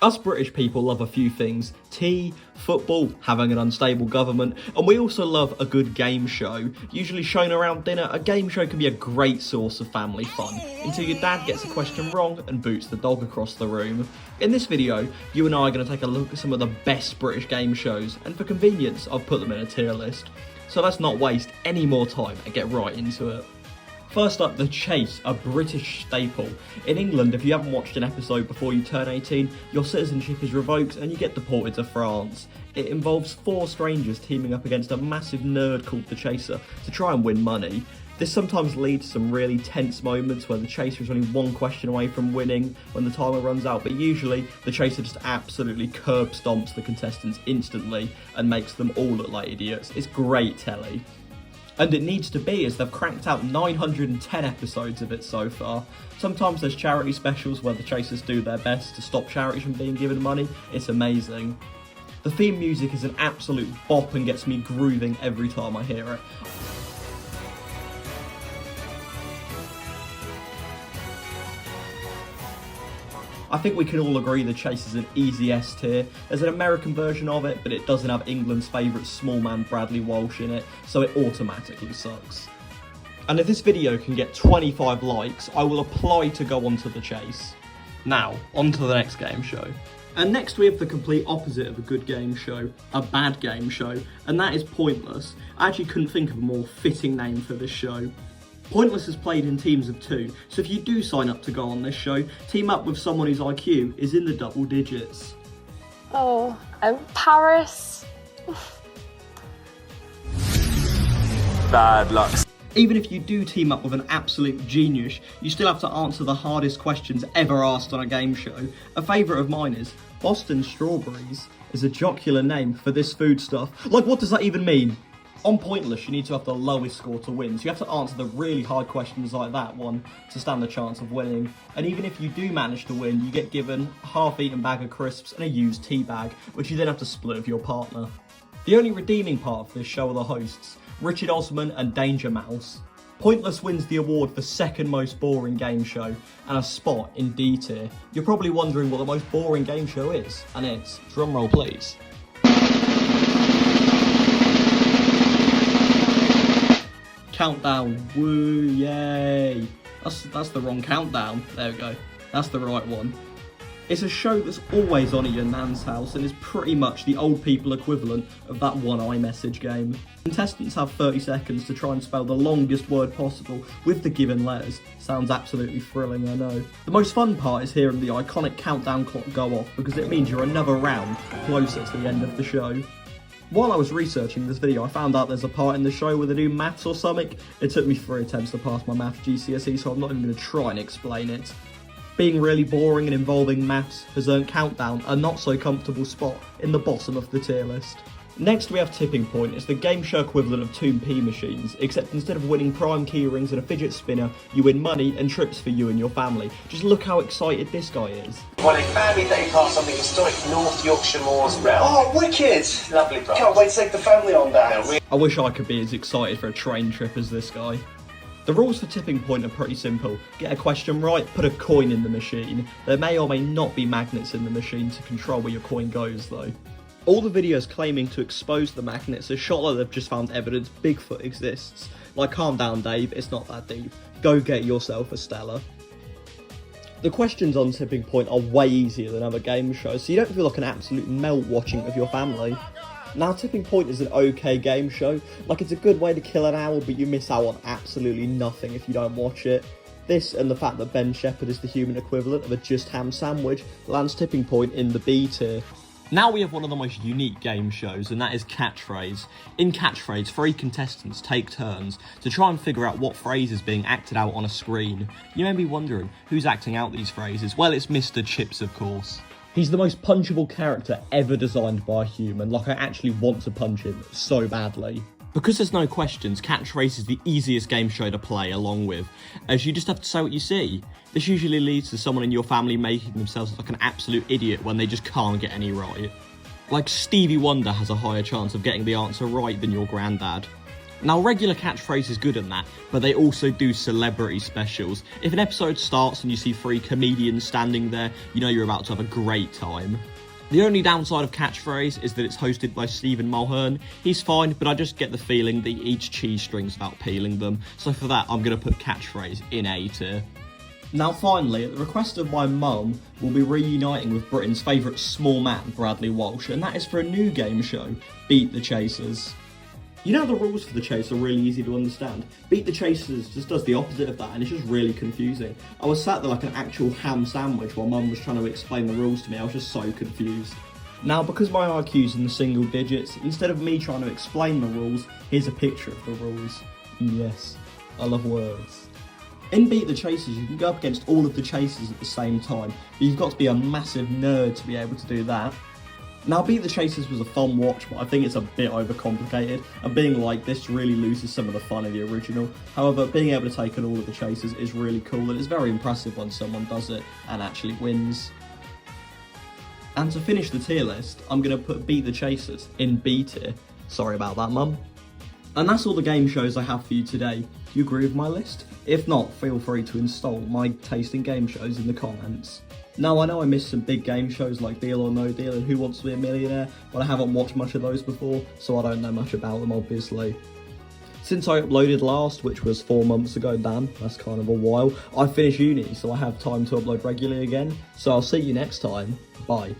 Us British people love a few things: tea, football, having an unstable government, and we also love a good game show. Usually shown around dinner, a game show can be a great source of family fun, until your dad gets a question wrong and boots the dog across the room. In this video, you and I are going to take a look at some of the best British game shows, and for convenience, I've put them in a tier list. So let's not waste any more time and get right into it. First up, The Chase, a British staple. In England, if you haven't watched an episode before you turn 18, your citizenship is revoked and you get deported to France. It involves 4 strangers teaming up against a massive nerd called The Chaser to try and win money. This sometimes leads to some really tense moments where the Chaser is only one question away from winning when the timer runs out, but usually the Chaser just absolutely curb stomps the contestants instantly and makes them all look like idiots. It's great telly. And it needs to be, as they've cranked out 910 episodes of it so far. Sometimes there's charity specials where the Chasers do their best to stop charities from being given money. It's amazing. The theme music is an absolute bop and gets me grooving every time I hear it. I think we can all agree The Chase is an easy S tier. There's an American version of it, but it doesn't have England's favourite small man Bradley Walsh in it, so it automatically sucks. And if this video can get 25 likes, I will apply to go onto The Chase. Now, on to the next game show. And next we have the complete opposite of a good game show, a bad game show, and that is Pointless. I actually couldn't think of a more fitting name for this show. Pointless is played in teams of 2, so if you do sign up to go on this show, team up with someone whose IQ is in the double digits. Oh, Paris. Bad luck. Even if you do team up with an absolute genius, you still have to answer the hardest questions ever asked on a game show. A favourite of mine is Boston Strawberries is a jocular name for this foodstuff. Like, what does that even mean? On Pointless, you need to have the lowest score to win, so you have to answer the really hard questions like that one to stand a chance of winning. And even if you do manage to win, you get given a half-eaten bag of crisps and a used tea bag, which you then have to split with your partner. The only redeeming part of this show are the hosts, Richard Osman and Danger Mouse. Pointless wins the award for second most boring game show and a spot in D tier. You're probably wondering what the most boring game show is, and it's, drumroll please, Countdown. Woo, yay. That's the wrong countdown. There we go. That's the right one. It's a show that's always on at your nan's house and is pretty much the old people equivalent of that one iMessage game. Contestants have 30 seconds to try and spell the longest word possible with the given letters. Sounds absolutely thrilling, I know. The most fun part is hearing the iconic countdown clock go off because it means you're another round closer to the end of the show. While I was researching this video, I found out there's a part in the show where they do maths or something. It took me 3 attempts to pass my maths GCSE, so I'm not even going to try and explain it. Being really boring and involving maths has earned Countdown a not so comfortable spot in the bottom of the tier list. Next we have Tipping Point. It's the game show equivalent of 2p machines, except instead of winning prime key rings and a fidget spinner, you win money and trips for you and your family. Just look how excited this guy is. Well, a family day pass something historic, North Yorkshire Moors realm. Oh, wicked! Lovely prize. Can't wait to take the family on that. I wish I could be as excited for a train trip as this guy. The rules for Tipping Point are pretty simple. Get a question right, put a coin in the machine. There may or may not be magnets in the machine to control where your coin goes though. All the videos claiming to expose the magnets are shot like they've just found evidence Bigfoot exists. Like, calm down Dave, it's not that deep. Go get yourself a Stella. The questions on Tipping Point are way easier than other game shows, so you don't feel like an absolute melt watching it with your family. Now, Tipping Point is an okay game show. Like, it's a good way to kill an hour, but you miss out on absolutely nothing if you don't watch it. This, and the fact that Ben Shepherd is the human equivalent of a just ham sandwich, lands Tipping Point in the B tier. Now we have one of the most unique game shows, and that is Catchphrase. In Catchphrase, 3 contestants take turns to try and figure out what phrase is being acted out on a screen. You may be wondering, who's acting out these phrases? Well, it's Mr. Chips, of course. He's the most punchable character ever designed by a human. Like, I actually want to punch him so badly. Because there's no questions, Catchphrase is the easiest game show to play along with, as you just have to say what you see. This usually leads to someone in your family making themselves look like an absolute idiot when they just can't get any right. Like, Stevie Wonder has a higher chance of getting the answer right than your granddad. Now, regular Catchphrase is good in that, but they also do celebrity specials. If an episode starts and you see 3 comedians standing there, you know you're about to have a great time. The only downside of Catchphrase is that it's hosted by Stephen Mulhern. He's fine, but I just get the feeling that he eats cheese strings without peeling them, so for that I'm going to put Catchphrase in A tier. Now finally, at the request of my mum, we'll be reuniting with Britain's favourite small man, Bradley Walsh, and that is for a new game show, Beat the Chasers. You know, the rules for the chase are really easy to understand. Beat the Chasers just does the opposite of that, and it's just really confusing. I was sat there like an actual ham sandwich while Mum was trying to explain the rules to me. I was just so confused. Now, because my IQ's in the single digits, instead of me trying to explain the rules, here's a picture of the rules. Yes, I love words. In Beat the Chasers, you can go up against all of the chasers at the same time, but you've got to be a massive nerd to be able to do that. Now, Beat the Chasers was a fun watch, but I think it's a bit overcomplicated, and being like this really loses some of the fun of the original. However, being able to take on all of the chasers is really cool, and it's very impressive when someone does it and actually wins. And to finish the tier list, I'm going to put Beat the Chasers in B tier. Sorry about that, Mum. And that's all the game shows I have for you today. Do you agree with my list? If not, feel free to install my taste in game shows in the comments. Now, I know I missed some big game shows like Deal or No Deal and Who Wants to Be a Millionaire, but I haven't watched much of those before, so I don't know much about them, obviously. Since I uploaded last, which was 4 months ago, damn, that's kind of a while, I finished uni, so I have time to upload regularly again, so I'll see you next time. Bye.